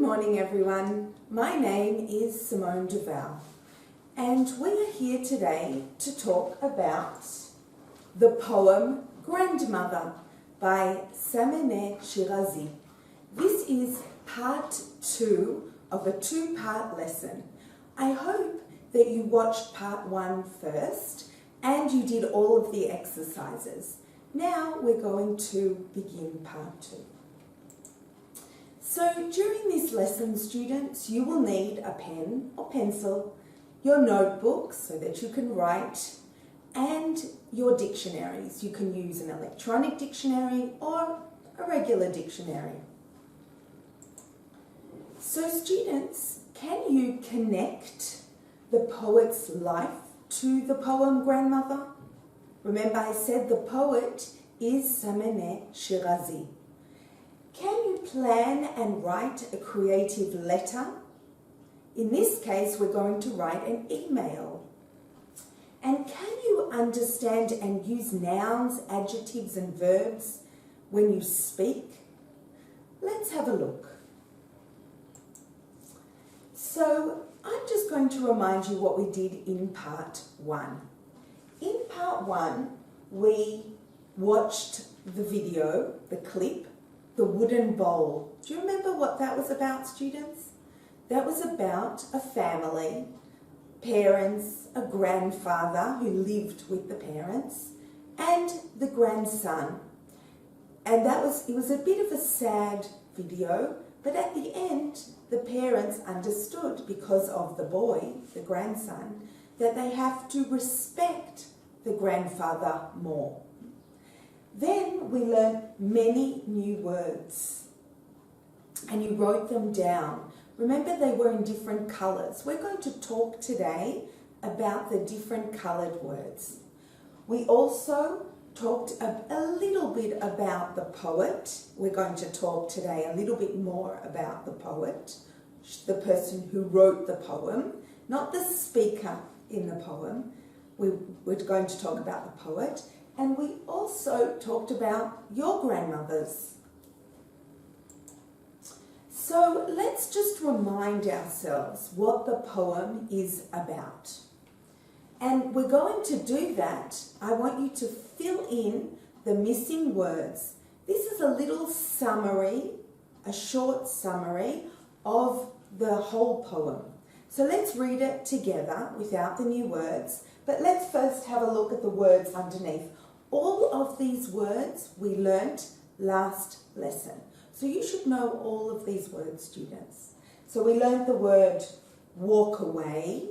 morning everyone, my name is Simone Duvall and we are here today to talk about the poem Grandmother by Samene Shirazi. This is part 2 of a 2-part lesson. I hope that you watched part 1 first and you did all of the exercises. Now we're going to begin part 2. So during this lesson, students, you will need a pen or pencil, your notebook so that you can write, and your dictionaries. You can use an electronic dictionary or a regular dictionary. So students, can you connect the poet's life to the poem Grandmother? Remember I said the poet is Samene Shirazi. Can you plan and write a creative letter? In this case, we're going to write an email. And can you understand and use nouns, adjectives and verbs when you speak? Let's have a look. So I'm just going to remind you what we did in part 1. In part 1, we watched the video, the clip, the wooden bowl. Do you remember what that was about, students? That was about a family, parents, a grandfather who lived with the parents, and the grandson. And it was a bit of a sad video, but at the end, the parents understood, because of the boy, the grandson, that they have to respect the grandfather more. Then we learned many new words and you wrote them down. Remember, they were in different colours. We're going to talk today about the different coloured words. We also talked a little bit about the poet. We're going to talk today a little bit more about the poet, the person who wrote the poem, not the speaker in the poem. We're going to talk about the poet. And we also talked about your grandmothers. So let's just remind ourselves what the poem is about. And we're going to do that. I want you to fill in the missing words. This is a little summary, a short summary of the whole poem. So let's read it together without the new words. But let's first have a look at the words underneath. All of these words we learnt last lesson. So you should know all of these words, students. So we learned the word walk away,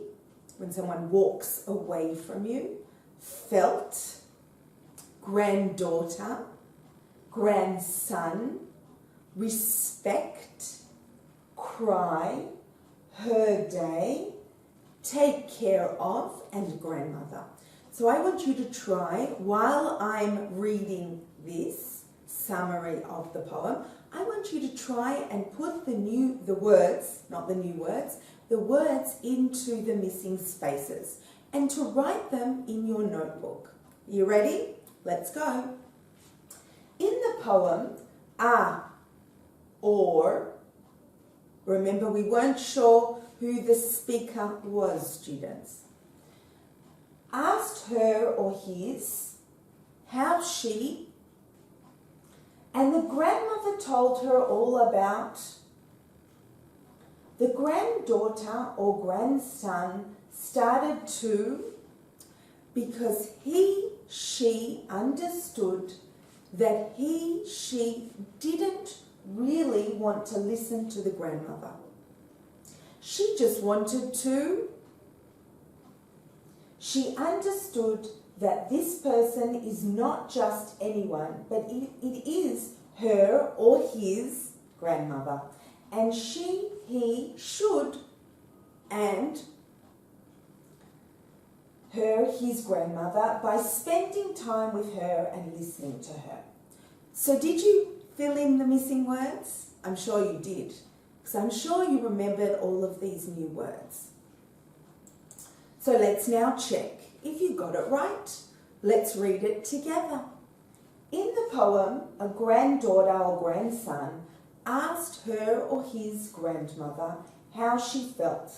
when someone walks away from you, felt, granddaughter, grandson, respect, cry, her day, take care of, and grandmother. So I want you to try, while I'm reading this summary of the poem, I want you to try and put the words into the missing spaces and to write them in your notebook. You ready? Let's go. In the poem, or, remember we weren't sure who the speaker was, students, asked her or his how she, and the grandmother told her all about. The granddaughter or grandson started to, because she understood that she didn't really want to listen to the grandmother. She just wanted to. She understood that this person is not just anyone, but it is her or his grandmother. And she, he, should, and her, his grandmother, by spending time with her and listening to her. So did you fill in the missing words? I'm sure you did, because I'm sure you remembered all of these new words. So let's now check if you got it right. Let's read it together. In the poem, a granddaughter or grandson asked her or his grandmother how she felt,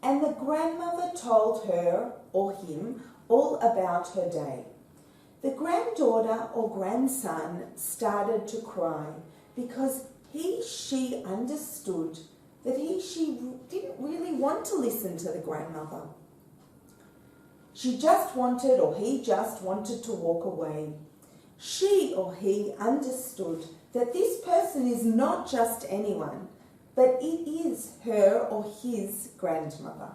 and the grandmother told her or him all about her day. The granddaughter or grandson started to cry because she understood that she didn't really want to listen to the grandmother. She just wanted, or he just wanted to walk away. She or he understood that this person is not just anyone, but it is her or his grandmother.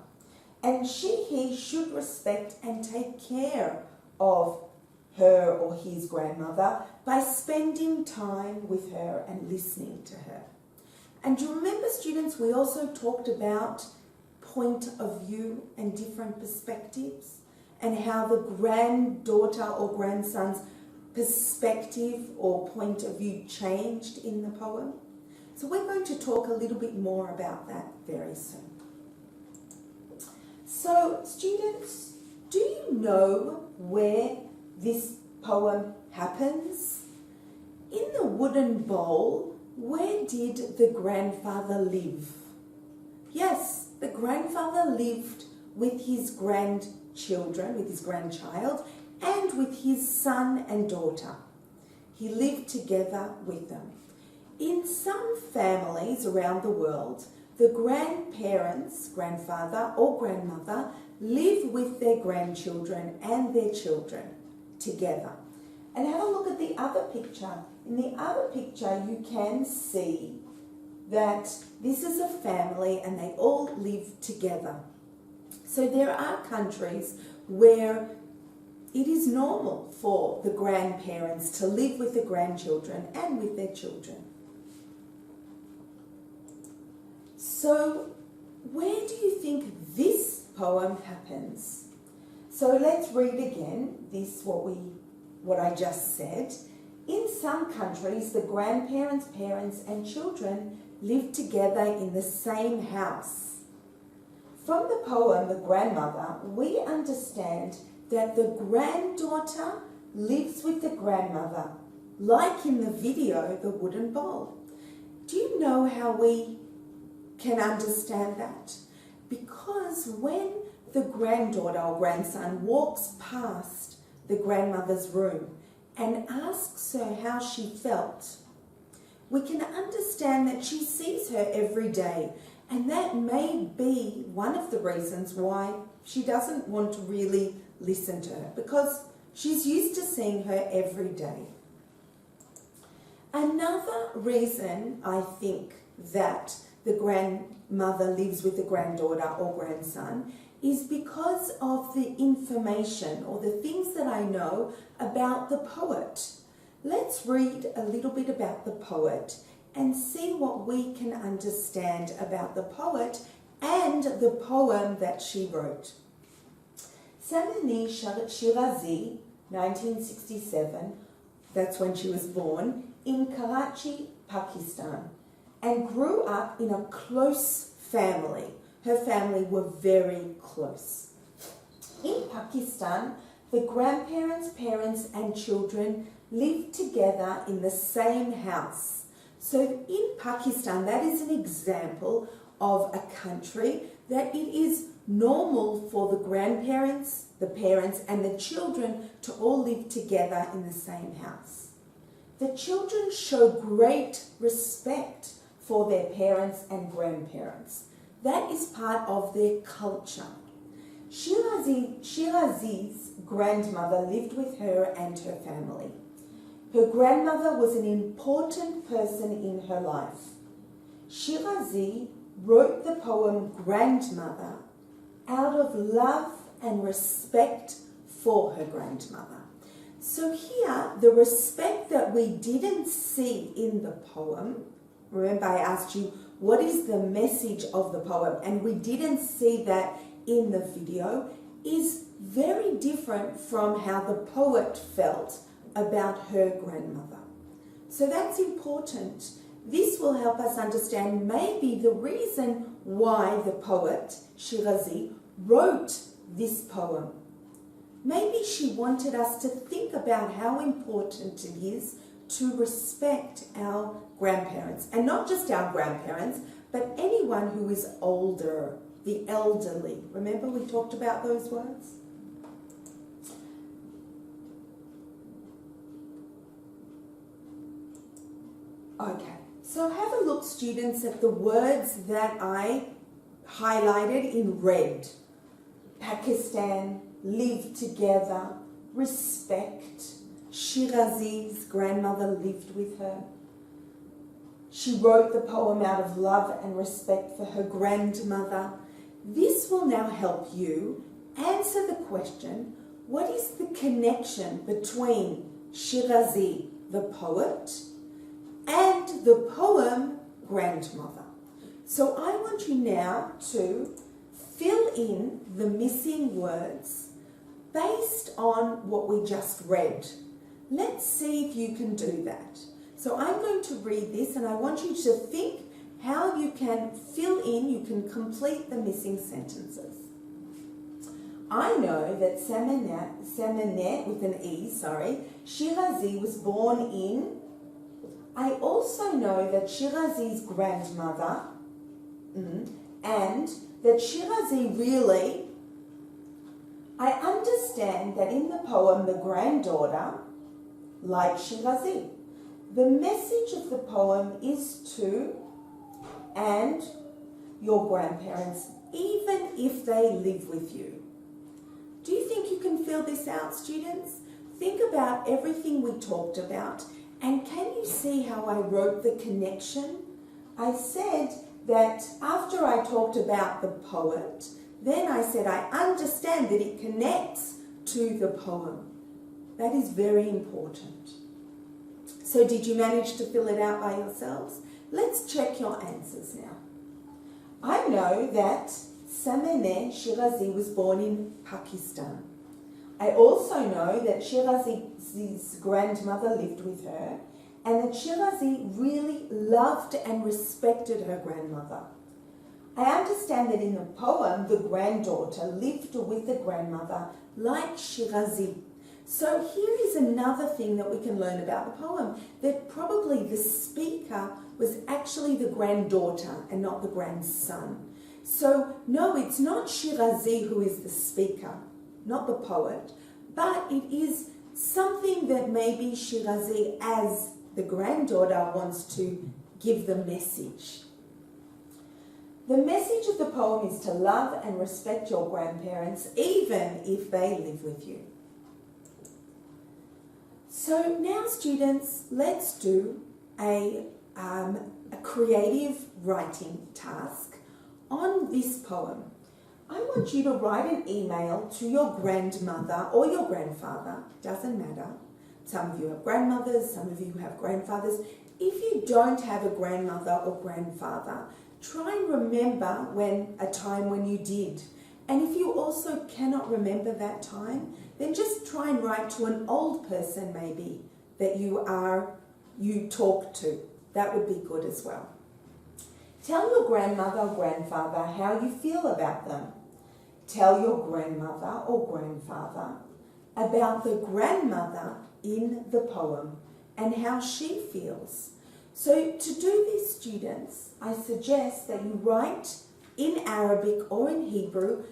And he should respect and take care of her or his grandmother by spending time with her and listening to her. And do you remember, students, we also talked about point of view and different perspectives, and how the granddaughter or grandson's perspective or point of view changed in the poem? So we're going to talk a little bit more about that very soon. So, students, do you know where this poem happens? In the wooden bowl, where did the grandfather live? Yes, the grandfather lived with his grandchildren, with his grandchild, and with his son and daughter. He lived together with them. In some families around the world, the grandparents, grandfather or grandmother, live with their grandchildren and their children together. And have a look at the other picture. In the other picture, you can see that this is a family and they all live together. So there are countries where it is normal for the grandparents to live with the grandchildren and with their children. So where do you think this poem happens? So let's read again what I just said. In some countries, the grandparents, parents and children live together in the same house. From the poem, The Grandmother, we understand that the granddaughter lives with the grandmother, like in the video, The Wooden Bowl. Do you know how we can understand that? Because when the granddaughter or grandson walks past the grandmother's room and asks her how she felt, we can understand that she sees her every day, and that may be one of the reasons why she doesn't want to really listen to her, because she's used to seeing her every day. Another reason I think that the grandmother lives with the granddaughter or grandson is because of the information or the things that I know about the poet. Let's read a little bit about the poet and see what we can understand about the poet and the poem that she wrote. Samini Shirazi, 1967, that's when she was born, in Karachi, Pakistan, and grew up in a close family. Her family were very close. In Pakistan, the grandparents, parents and children lived together in the same house. So in Pakistan, that is an example of a country that it is normal for the grandparents, the parents and the children to all live together in the same house. The children show great respect for their parents and grandparents. That is part of their culture. Shirazi's grandmother lived with her and her family. Her grandmother was an important person in her life. Shirazi wrote the poem Grandmother out of love and respect for her grandmother. So here, the respect that we didn't see in the poem, remember I asked you, what is the message of the poem? And we didn't see that in the video, is very different from how the poet felt about her grandmother. So that's important. This will help us understand maybe the reason why the poet, Shirazi, wrote this poem. Maybe she wanted us to think about how important it is to respect our grandparents. And not just our grandparents, but anyone who is older, the elderly. Remember we talked about those words? Okay, so have a look, students, at the words that I highlighted in red. Pakistan, live together, respect. Shirazi's grandmother lived with her. She wrote the poem out of love and respect for her grandmother. This will now help you answer the question, what is the connection between Shirazi, the poet, and the poem Grandmother? So I want you now to fill in the missing words based on what we just read. Let's see if you can do that. So I'm going to read this and I want you to think how you can fill in, you can complete the missing sentences. I know that Samaneh, with an E, Shirazi was born in. I also know that Shirazi's grandmother, and that Shirazi really, I understand that in the poem, the granddaughter, like Shirazi. The message of the poem is to and your grandparents, even if they live with you. Do you think you can fill this out, students? Think about everything we talked about, and can you see how I wrote the connection? I said that after I talked about the poet, then I said I understand that it connects to the poem. That is very important. So did you manage to fill it out by yourselves? Let's check your answers now. I know that Samaneh Shirazi was born in Pakistan. I also know that Shirazi's grandmother lived with her and that Shirazi really loved and respected her grandmother. I understand that in the poem, the granddaughter lived with the grandmother like Shirazi. So here is another thing that we can learn about the poem, that probably the speaker was actually the granddaughter and not the grandson. So no, it's not Shirazi who is the speaker, not the poet, but it is something that maybe Shirazi as the granddaughter wants to give the message. The message of the poem is to love and respect your grandparents, even if they live with you. So now, students, let's do a creative writing task on this poem. I want you to write an email to your grandmother or your grandfather, doesn't matter. Some of you have grandmothers, some of you have grandfathers. If you don't have a grandmother or grandfather, try and remember a time when you did. And if you also cannot remember that time, then just try and write to an old person maybe that you talk to. That would be good as well. Tell your grandmother or grandfather how you feel about them. Tell your grandmother or grandfather about the grandmother in the poem and how she feels. So to do this, students, I suggest that you write in Arabic or in Hebrew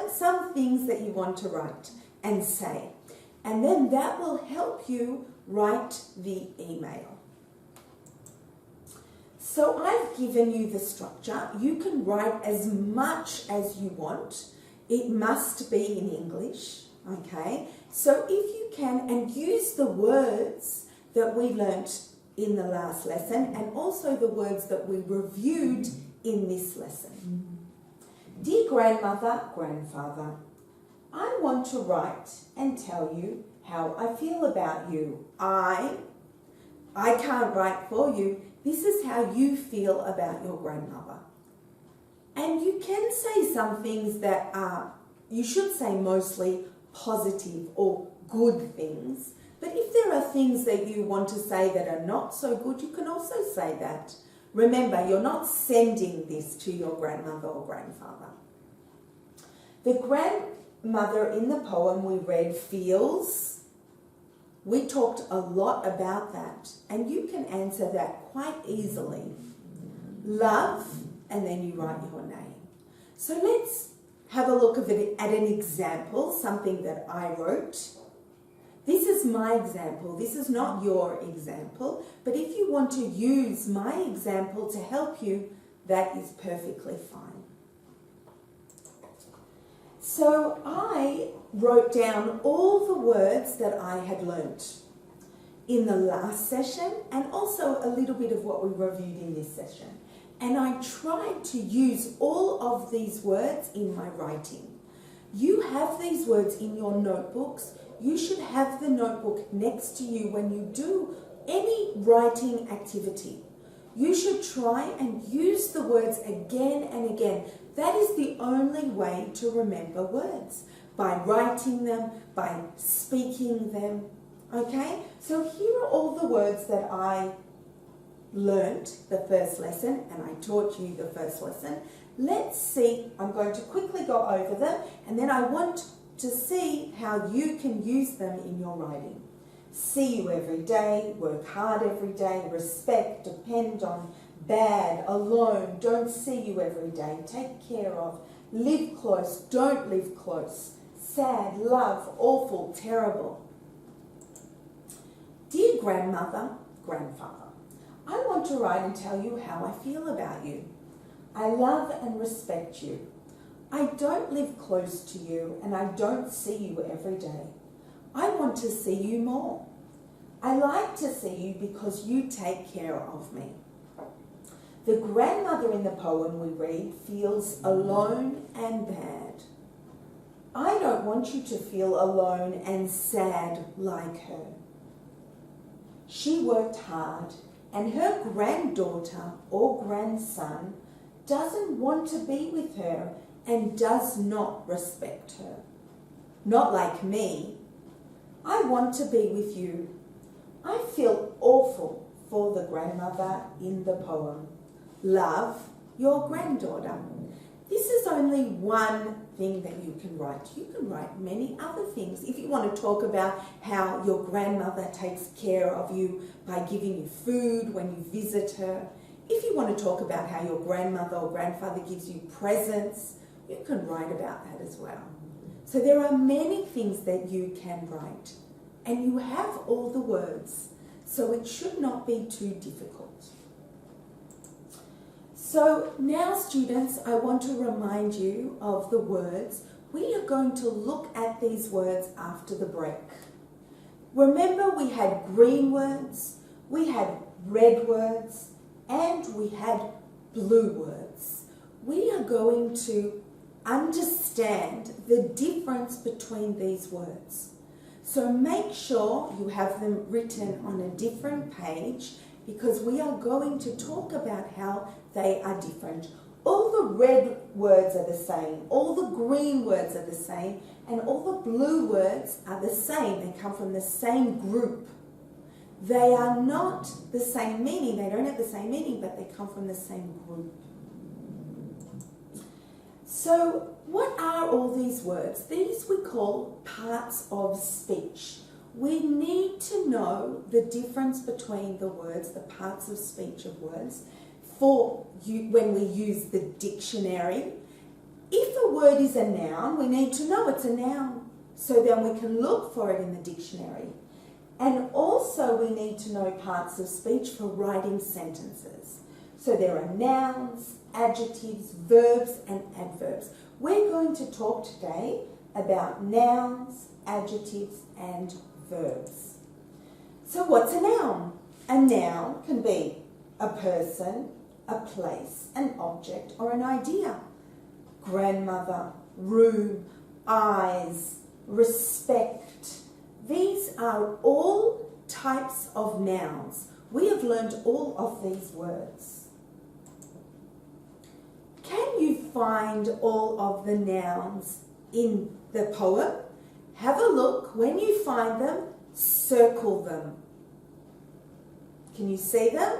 some things that you want to write and say. And then that will help you write the email. So I've given you the structure. You can write as much as you want. It must be in English, okay? So if you can, and use the words that we learnt in the last lesson and also the words that we reviewed in this lesson. Dear grandmother, grandfather, I want to write and tell you how I feel about you. I can't write for you. This is how you feel about your grandmother. And you can say some things that you should say mostly positive or good things. But if there are things that you want to say that are not so good, you can also say that. Remember, you're not sending this to your grandmother or grandfather. The grandmother in the poem we read feels We talked a lot about that, and you can answer that quite easily. Love, and then you write your name. So let's have a look at an example, something that I wrote. This is my example. This is not your example, but if you want to use my example to help you, that is perfectly fine. So I wrote down all the words that I had learnt in the last session and also a little bit of what we reviewed in this session. And I tried to use all of these words in my writing. You have these words in your notebooks. You should have the notebook next to you when you do any writing activity. You should try and use the words again and again. That is the only way to remember words, by writing them, by speaking them. Okay? So here are all the words that I learnt the first lesson, and I taught you the first lesson. Let's see, I'm going to quickly go over them, and then I want to see how you can use them in your writing. See you every day, work hard every day, respect, depend on, bad, alone, don't see you every day, take care of, live close, don't live close, sad, love, awful, terrible. Dear grandmother, grandfather, I want to write and tell you how I feel about you. I love and respect you. I don't live close to you and I don't see you every day. I want to see you more. I like to see you because you take care of me. The grandmother in the poem we read feels alone and bad. I don't want you to feel alone and sad like her. She worked hard, and her granddaughter or grandson doesn't want to be with her and does not respect her. Not like me. I want to be with you. I feel awful for the grandmother in the poem. Love your granddaughter. This is only one thing that you can write. You can write many other things. If you want to talk about how your grandmother takes care of you by giving you food when you visit her, if you want to talk about how your grandmother or grandfather gives you presents, you can write about that as well. So there are many things that you can write, and you have all the words, so it should not be too difficult. So now, students, I want to remind you of the words. We are going to look at these words after the break. Remember, we had green words, we had red words, and we had blue words. We are going to understand the difference between these words. So make sure you have them written on a different page, because we are going to talk about how they are different. All the red words are the same, all the green words are the same, and all the blue words are the same. They come from the same group. They are not the same meaning, they don't have the same meaning, but they come from the same group. So what are all these words? These we call parts of speech. We need to know the difference between the words, the parts of speech of words, for you when we use the dictionary. If a word is a noun, we need to know it's a noun, so then we can look for it in the dictionary. And also we need to know parts of speech for writing sentences. So there are nouns, adjectives, verbs, and adverbs. We're going to talk today about nouns, adjectives, and verbs. So what's a noun? A noun can be a person, a place, an object, or an idea. Grandmother, room, eyes, respect. These are all types of nouns. We have learned all of these words. Can you find all of the nouns in the poem? Have a look. When you find them, circle them. Can you see them?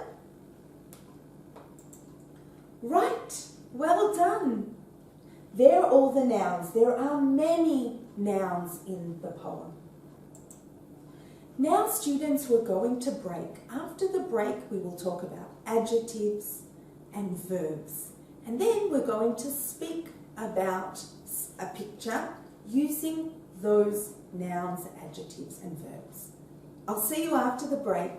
Right. Well done. They're all the nouns. There are many nouns in the poem. Now students, we're going to break. After the break we will talk about adjectives and verbs. And then we're going to speak about a picture using those nouns, adjectives and verbs. I'll see you after the break.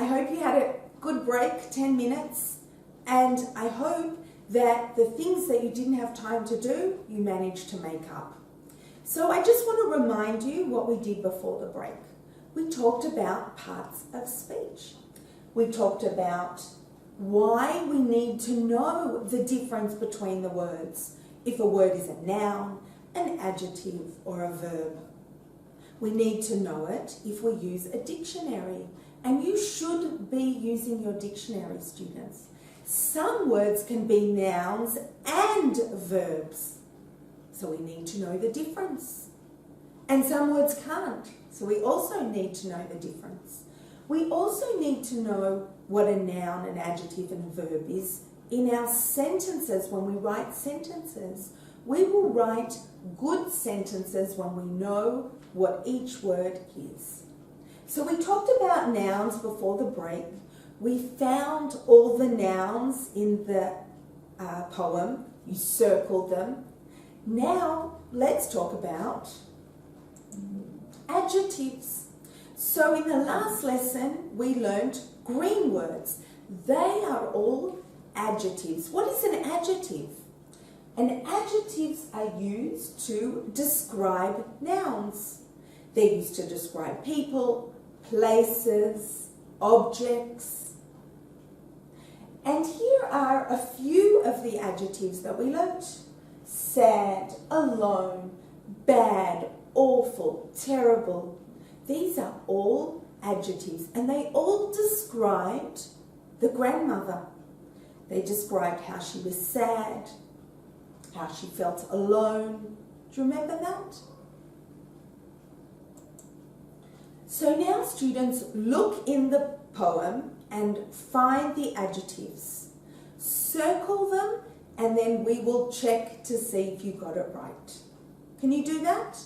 I hope you had a good break, 10 minutes, and I hope that the things that you didn't have time to do, you managed to make up. So I just want to remind you what we did before the break. We talked about parts of speech. We talked about why we need to know the difference between the words, if a word is a noun, an adjective, or a verb. We need to know it if we use a dictionary, and you should be using your dictionary, students. Some words can be nouns and verbs, so we need to know the difference. And some words can't, so we also need to know the difference. We also need to know what a noun, an adjective, and a verb is in our sentences. When we write sentences, we will write good sentences when we know what each word is. So we talked about nouns before the break. We found all the nouns in the poem. You circled them. Now let's talk about adjectives. So in the last lesson, we learned green words. They are all adjectives. What is an adjective? And adjectives are used to describe nouns. They're used to describe people, places, objects. And here are a few of the adjectives that we learnt. Sad, alone, bad, awful, terrible. These are all adjectives, and they all described the grandmother. They described how she was sad, how she felt alone. Do you remember that? So now, students, look in the poem and find the adjectives. Circle them, and then we will check to see if you got it right. Can you do that?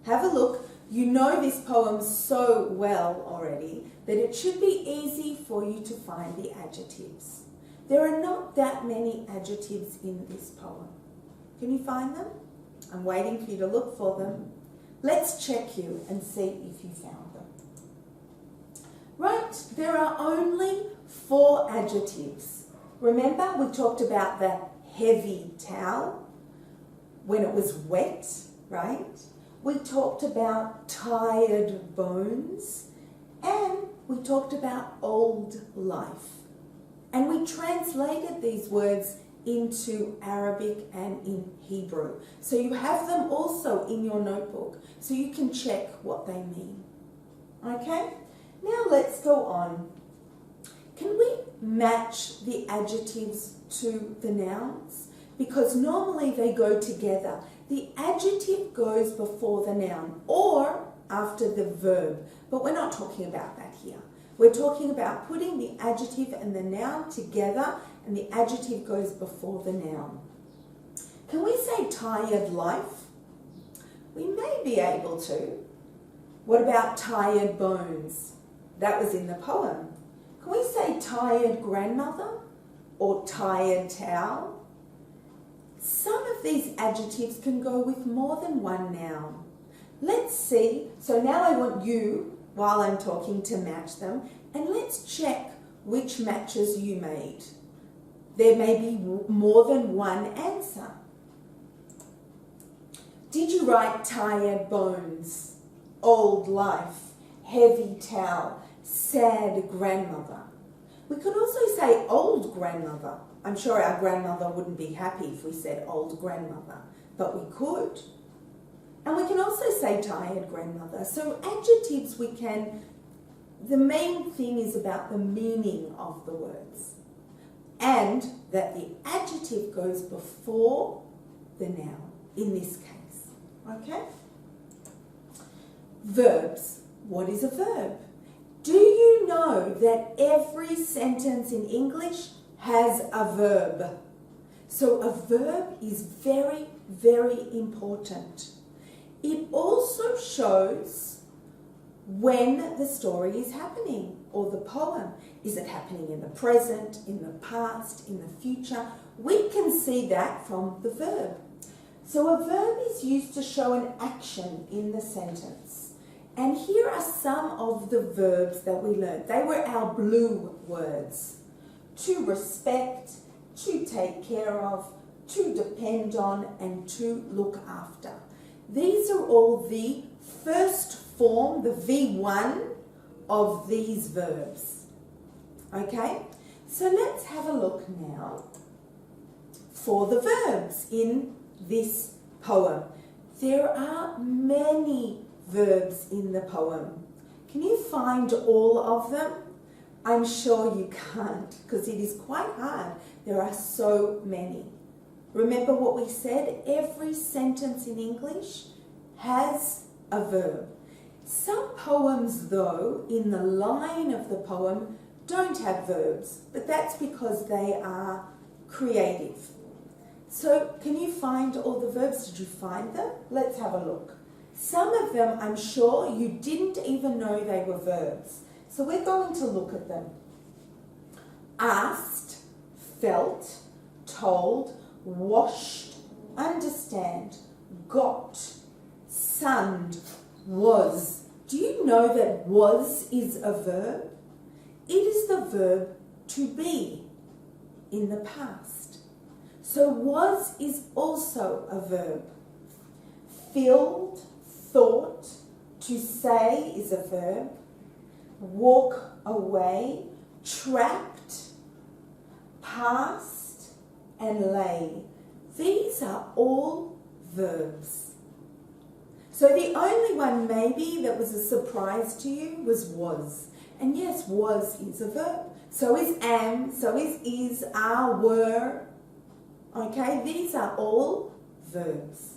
Have a look. You know this poem so well already that it should be easy for you to find the adjectives. There are not that many adjectives in this poem. Can you find them? I'm waiting for you to look for them. Let's check you and see if you found them. Right, there are only 4 adjectives. Remember, we talked about the heavy towel when it was wet, right? We talked about tired bones, and we talked about old life. And we translated these words into Arabic and in Hebrew. So you have them also in your notebook, so you can check what they mean. Okay? Now let's go on. Can we match the adjectives to the nouns? Because normally they go together. The adjective goes before the noun or after the verb, but we're not talking about that here. We're talking about putting the adjective and the noun together, and the adjective goes before the noun. Can we say tired life? We may be able to. What about tired bones? That was in the poem. Can we say tired grandmother or tired towel? Some of these adjectives can go with more than one noun. Let's see. So now I want you, while I'm talking, to match them, and let's check which matches you made. There may be more than one answer. Did you write tired bones, old life, heavy towel, sad grandmother? We could also say old grandmother. I'm sure our grandmother wouldn't be happy if we said old grandmother, but we could. And we can also say tired grandmother. So adjectives we can, the main thing is about the meaning of the words, and that the adjective goes before the noun in this case. Okay? Verbs. What is a verb? Do you know that every sentence in English has a verb? So a verb is very, very important. It also shows when the story is happening or the poem. Is it happening in the present, in the past, in the future? We can see that from the verb. So a verb is used to show an action in the sentence. And here are some of the verbs that we learned. They were our blue words. To respect, to take care of, to depend on, and to look after. These are all the first form, the V1 of these verbs. Okay? So let's have a look now for the verbs in this poem. There are many verbs in the poem. Can you find all of them? I'm sure you can't, because it is quite hard. There are so many. Remember what we said? Every sentence in English has a verb. Some poems, though, in the line of the poem don't have verbs, but that's because they are creative. So can you find all the verbs? Did you find them? Let's have a look. Some of them, I'm sure, you didn't even know they were verbs. So we're going to look at them. Asked, felt, told, washed, understand, got, sunned, was. Do you know that was is a verb? It is the verb to be in the past. So was is also a verb. Filled, thought, to say is a verb. Walk away, trapped, past, and lay. These are all verbs. So the only one maybe that was a surprise to you was. And yes, was is a verb. So is am, so is, are, were. Okay, these are all verbs.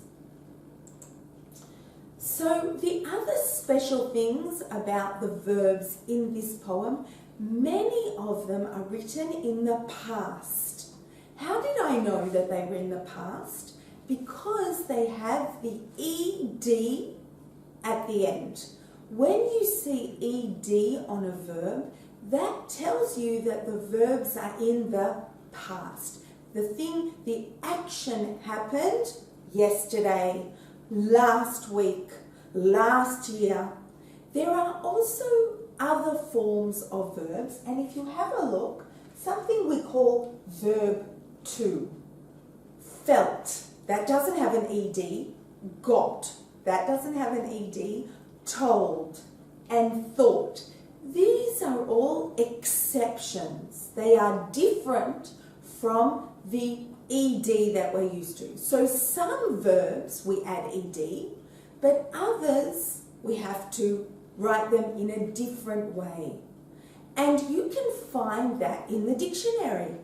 So the other special things about the verbs in this poem, many of them are written in the past. How did I know that they were in the past? Because they have the ed at the end. When you see ed on a verb, that tells you that the verbs are in the past. The action happened yesterday, last week, last year. There are also other forms of verbs, and if you have a look, something we call verb to. Felt, that doesn't have an ed. Got, that doesn't have an ed. Told and thought. These are all exceptions. They are different from the ed that we're used to. So some verbs we add ed, but others we have to write them in a different way. And you can find that in the dictionary.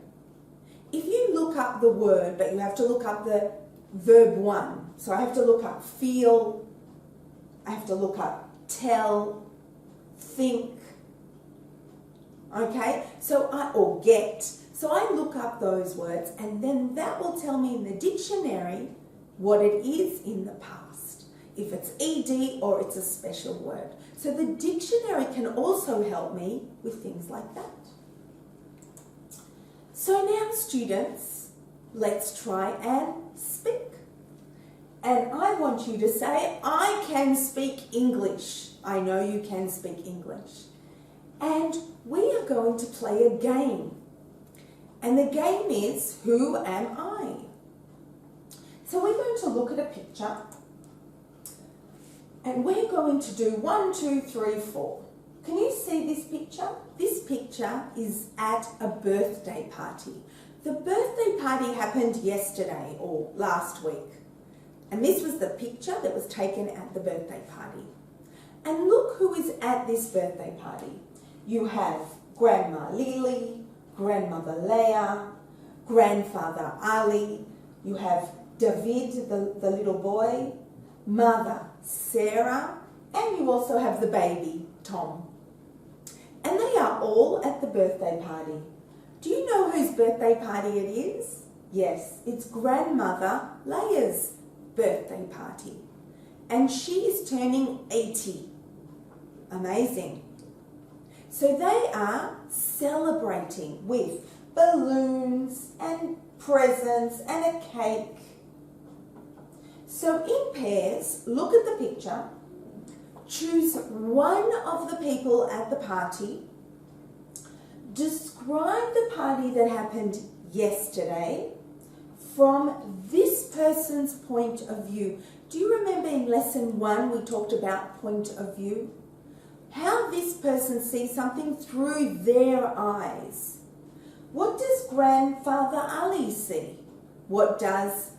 If you look up the word, but you have to look up the verb one. So I have to look up feel, I have to look up tell, think, okay? Or get. So I look up those words, and then that will tell me in the dictionary what it is in the past, if it's ed or it's a special word. So the dictionary can also help me with things like that. So now, students, let's try and speak. And I want you to say, I can speak English. I know you can speak English. And we are going to play a game. And the game is, who am I? So we're going to look at a picture. And we're going to do 1, 2, 3, 4. Can you see this picture? This picture is at a birthday party. The birthday party happened yesterday or last week. And this was the picture that was taken at the birthday party. And look who is at this birthday party. You have Grandma Lily, Grandmother Leah, Grandfather Ali, you have David, the little boy, Mother Sarah, and you also have the baby, Tom. And they are all at the birthday party. Do you know whose birthday party it is? Yes, it's Grandmother Leah's birthday party. And she is turning 80. Amazing. So they are celebrating with balloons and presents and a cake. So in pairs, look at the picture. choose one of the people at the party, describe the party that happened yesterday from this person's point of view. Do you remember in lesson 1 we talked about point of view? How this person sees something through their eyes. What does grandfather Ali see? What does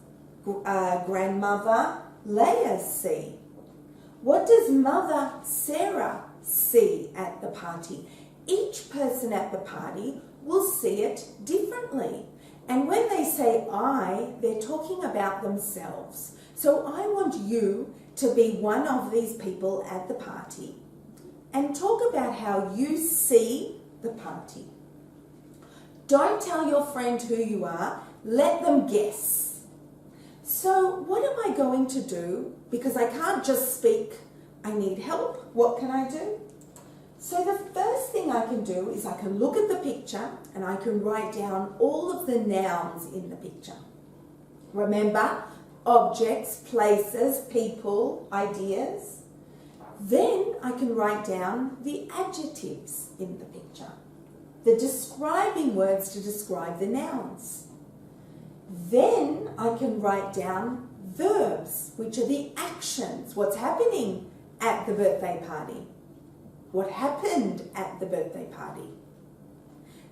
grandmother Leah see? What does mother Sarah see at the party? Each person at the party will see it differently. And when they say I, they're talking about themselves. So I want you to be one of these people at the party and talk about how you see the party. Don't tell your friend who you are, let them guess. So what am I going to do? Because I can't just speak, I need help. What can I do? So the first thing I can do is I can look at the picture and I can write down all of the nouns in the picture. Remember, objects, places, people, ideas. Then I can write down the adjectives in the picture, the describing words to describe the nouns. Then I can write down verbs, which are the actions, what's happening at the birthday party. What happened at the birthday party.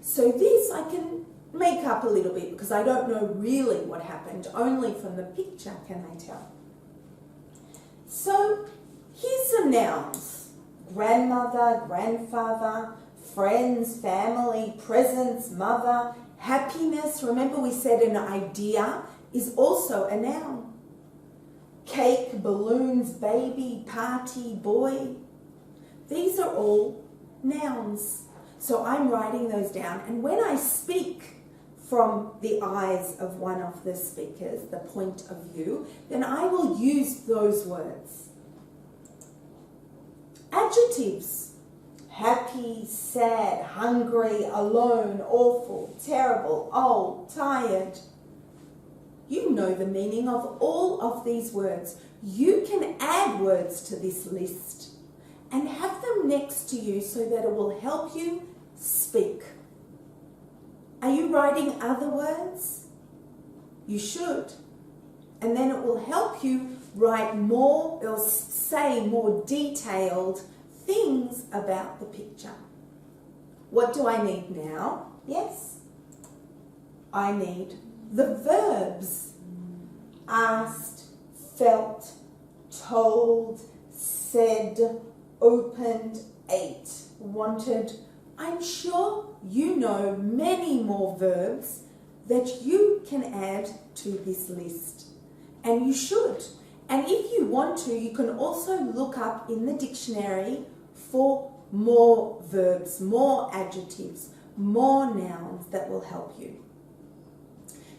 So this I can make up a little bit because I don't know really what happened. Only from the picture can I tell. So here's some nouns. Grandmother, grandfather, friends, family, presents, mother, happiness. Remember we said an idea is also a noun. Cake, balloons, baby, party, boy. These are all nouns. So I'm writing those down. And when I speak from the eyes of one of the speakers, the point of view, then I will use those words. Adjectives. Happy, sad, hungry, alone, awful, terrible, old, tired. You know the meaning of all of these words. You can add words to this list and have them next to you so that it will help you speak. Are you writing other words? You should. And then it will help you write more or say more detailed things about the picture. What do I need now? Yes. I need the verbs. Asked, felt, told, said, opened, ate, wanted. I'm sure you know many more verbs that you can add to this list. And you should. And if you want to, you can also look up in the dictionary for more verbs, more adjectives, more nouns that will help you.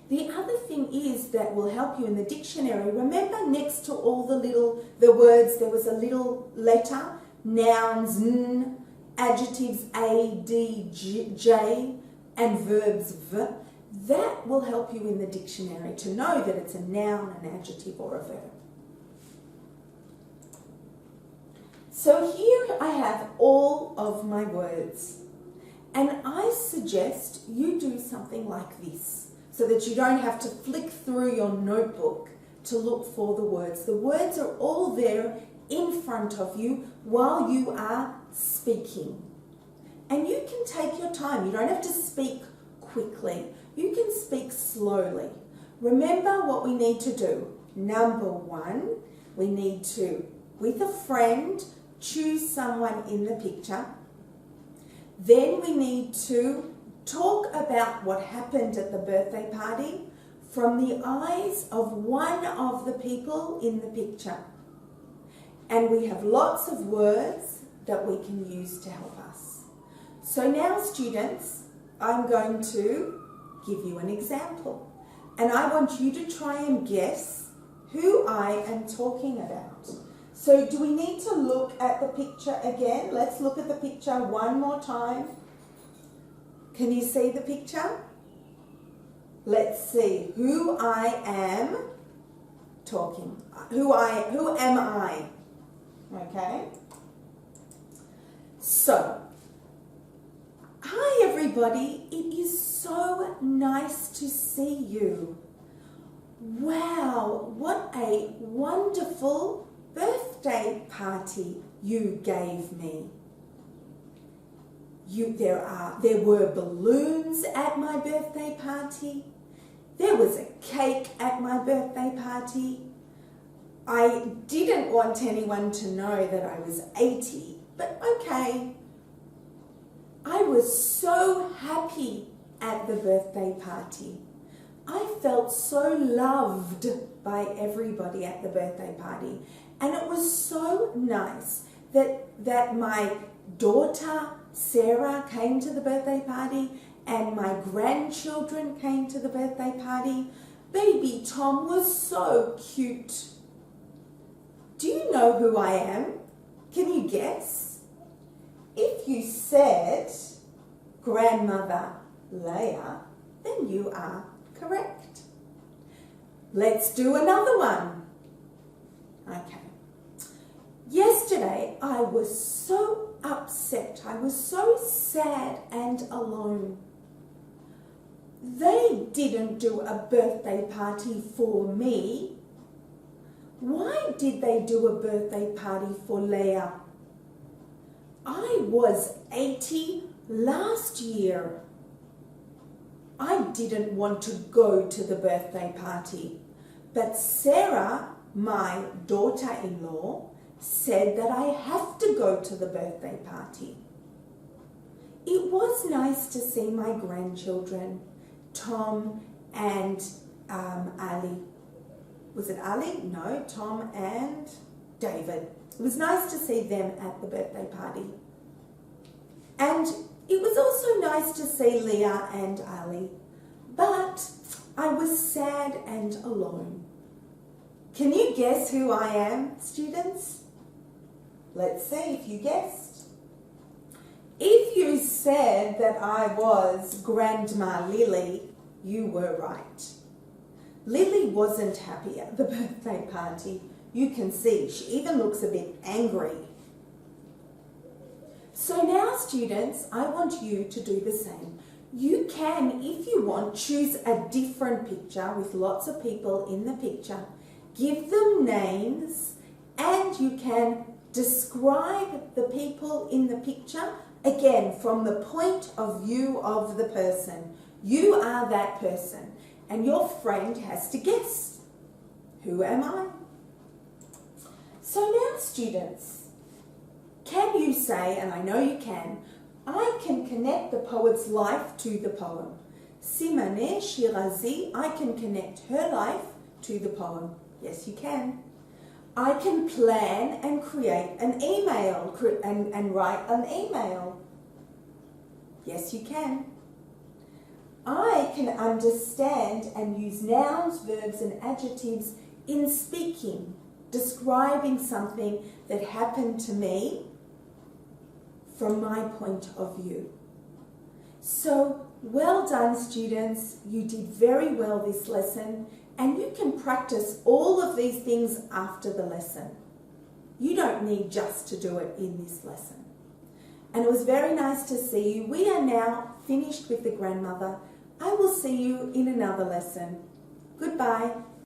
The other thing is that will help you in the dictionary. Remember next to all the words, there was a little letter, nouns, n, adjectives, a, d, j, and verbs, v. That will help you in the dictionary to know that it's a noun, an adjective, or a verb. So here I have all of my words. And I suggest you do something like this so that you don't have to flick through your notebook to look for the words. The words are all there in front of you while you are speaking. And you can take your time. You don't have to speak quickly. You can speak slowly. Remember what we need to do. Number 1, we need to, with a friend, choose someone in the picture. Then we need to talk about what happened at the birthday party from the eyes of one of the people in the picture. And we have lots of words that we can use to help us. So now, students, I'm going to give you an example. And I want you to try and guess who I am talking about. So do we need to look at the picture again? Let's look at the picture one more time. Can you see the picture? Let's see who I am talking. Who am I? Okay. So, hi everybody, it is so nice to see you. Wow, what a wonderful birthday party you gave me. There were balloons at my birthday party. There was a cake at my birthday party. I didn't want anyone to know that I was 80, but okay. I was so happy at the birthday party. I felt so loved by everybody at the birthday party. And it was so nice that my daughter Sarah came to the birthday party and my grandchildren came to the birthday party. Baby Tom was so cute. Do you know who I am? Can you guess? If you said grandmother Leah, then you are correct. Let's do another one. Okay. Yesterday I was so upset. I was so sad and alone. They didn't do a birthday party for me. Why did they do a birthday party for Leah? I was 80 last year. I didn't want to go to the birthday party, but Sarah, my daughter-in-law, said that I have to go to the birthday party. It was nice to see my grandchildren, Tom and Ali. Was it Ali? No, Tom and David. It was nice to see them at the birthday party. And it was also nice to see Leah and Ali. But I was sad and alone. Can you guess who I am, students? Let's see if you guessed. If you said that I was Grandma Lily, you were right. Lily wasn't happy at the birthday party. You can see she even looks a bit angry. So now, students, I want you to do the same. You can, if you want, choose a different picture with lots of people in the picture. Give them names and you can describe the people in the picture, again, from the point of view of the person. You are that person and your friend has to guess, who am I? So now, students, can you say, and I know you can, I can connect the poet's life to the poem. Simone Shirazi, I can connect her life to the poem. Yes, you can. I can plan and create an email and write an email. Yes, you can. I can understand and use nouns, verbs and adjectives in speaking, describing something that happened to me from my point of view. So, well done, students. You did very well this lesson. And you can practice all of these things after the lesson. You don't need just to do it in this lesson. And it was very nice to see you. We are now finished with the grandmother. I will see you in another lesson. Goodbye.